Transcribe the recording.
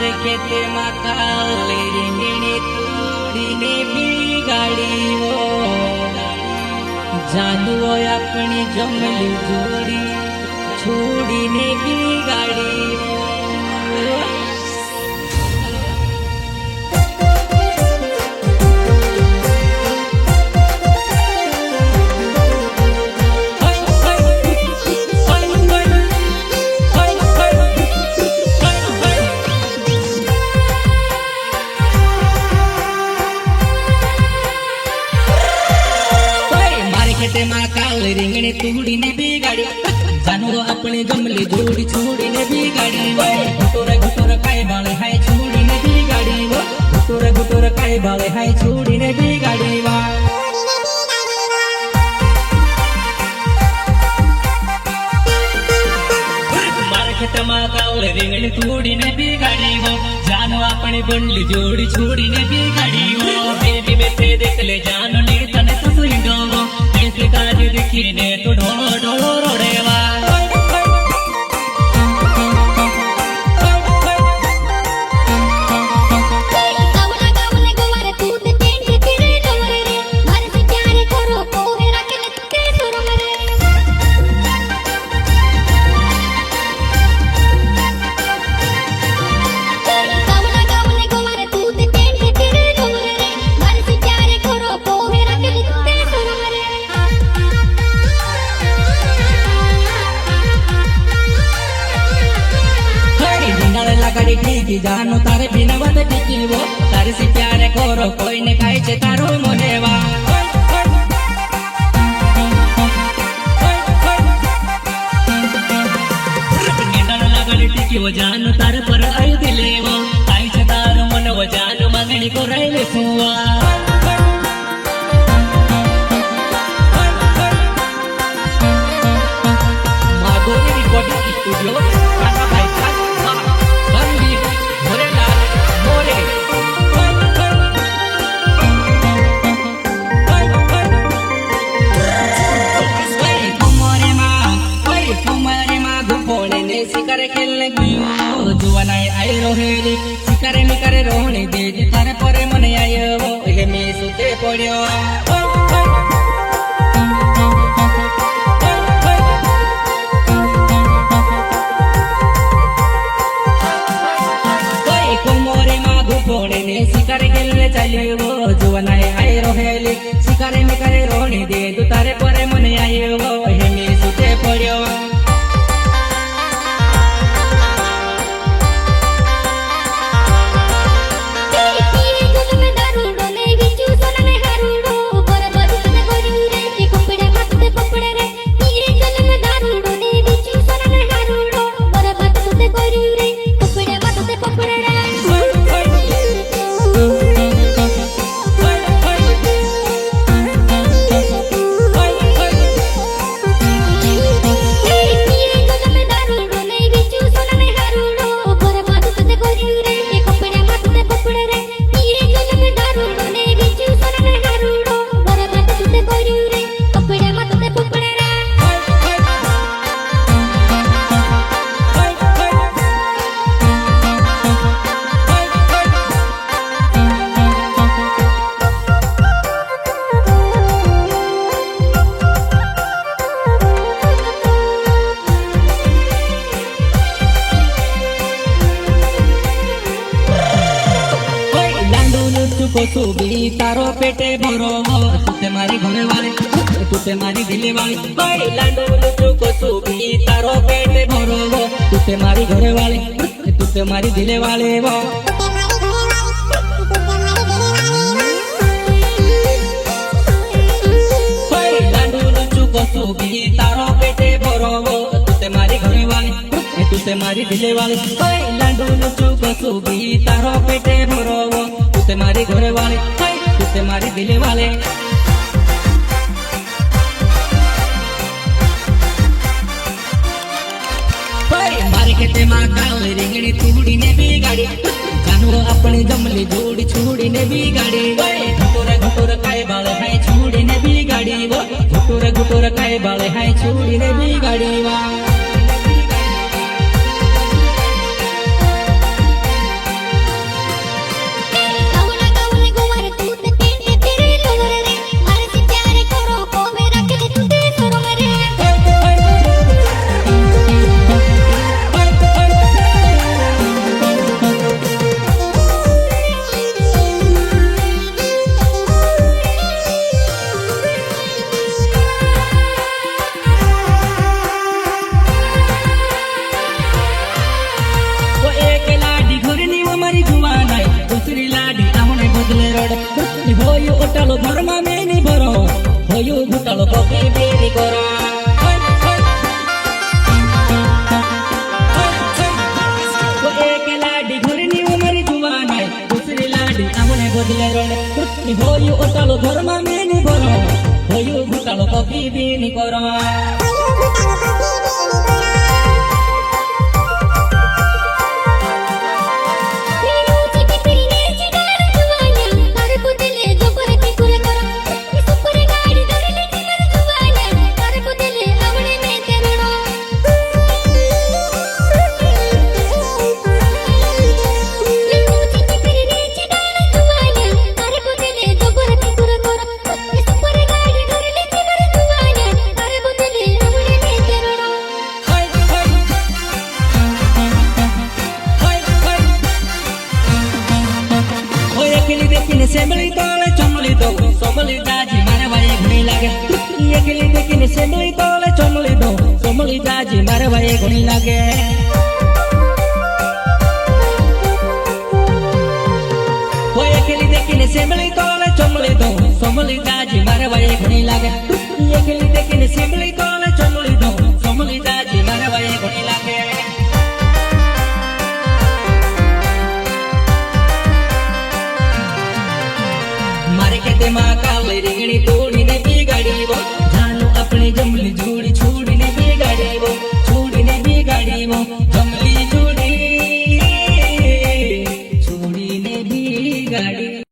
મારે ખેતે માં કાલે રીંગણી તોડીને બીગાડીઓ જાદુઓ આપણી જમલી જોડી છોડીને બીગાડીઓ કાલે રીંગણી તોડીને બીગાડી જાનવો આપણે ગમલી જોડી છોડીને બીગાડી ઘટોર કાય બાળે હાય છોડીને બીગાડી ઘટોર કાય બાળે હાય છોડીને બીગાડી મારા ખેતમાં કાલે રીંગણી તોડીને બીગાડી જાનો આપણે બંડલી જોડી છોડીને બીગાડી બેબી બેઠે દેખ લે જાનો ને તને તો સુઈડો કાજ દીખીને તો ઢોળો ઢોળો રોડેવા जानो तारे बिना वत टिकीवो तारे से प्यार करो कोई ने खाई छे तारो मनेवा निंदन लागली टिकीवो जानो तारे पर आई दिलेवो खाई छे तारो मनवो जानो मांगणी को रायले सुवा माधुरी रिकॉर्डिंग स्टूडियो शिकारे निकारे रोहणी दे तारे परे मने आयो हे मी सुते पड्यो कोमरे मागु पोणे ने शिकारे खेलने चाल्यो जुवनाए आय रोहेली शिकारे निकारे रोहणी दे तारे परे मने आयो हे मी सुते पड्यो सुबी तारो पेटे भरो तुते मारी घरे वाले तुते मारी दिले वाले भाई लाडू लुचू को सुबी तारो पेटे भरो तुते मारी घरे वाले तुते मारी दिले वाले वो भाई लाडू लुचू को सुबी तारो पेटे भरो तुते मारी घरे वाले तुते मारी दिले वाले भाई लाडू लुचू को सुबी तारो पेटे भरो तुते मारी घरे वाले तुते मारी दिले वाले मारे खेते मां काले રીંગણી તોડીને બીગાડી જાનવો આપણે જમલી જોડી છોડીને બીગાડી ઘટોર કાય બાળે હાય છોડીને બીગાડી ઘટોર કાય બાળે હાય છોડીને બીગાડી વા ઘોટાળો ઘરમાં મેની ભરો હોયું ઘોટાળો કોપી બેની કરો એક લાડી ઘરની ઉંમર જુવાનાય દૂસરી લાડી આમને બદલે રોડે હોયું ઘોટાળો ઘરમાં મેની ભરો હોયું ઘોટાળો કોપી બેની કરો સેમલી તોલે ચમલી દો સોમલી દાજી મારે વાય ઘણી લાગે એકલી દેખીને સેમલી તોલે ચમલી દો સોમલી દાજી મારે વાય ઘણી લાગે કોઈ એકલી દેખીને સેમલી તોલે ચમલી દો સોમલી દાજી મારે વાય ઘણી લાગે એકલી દેખીને સેમલી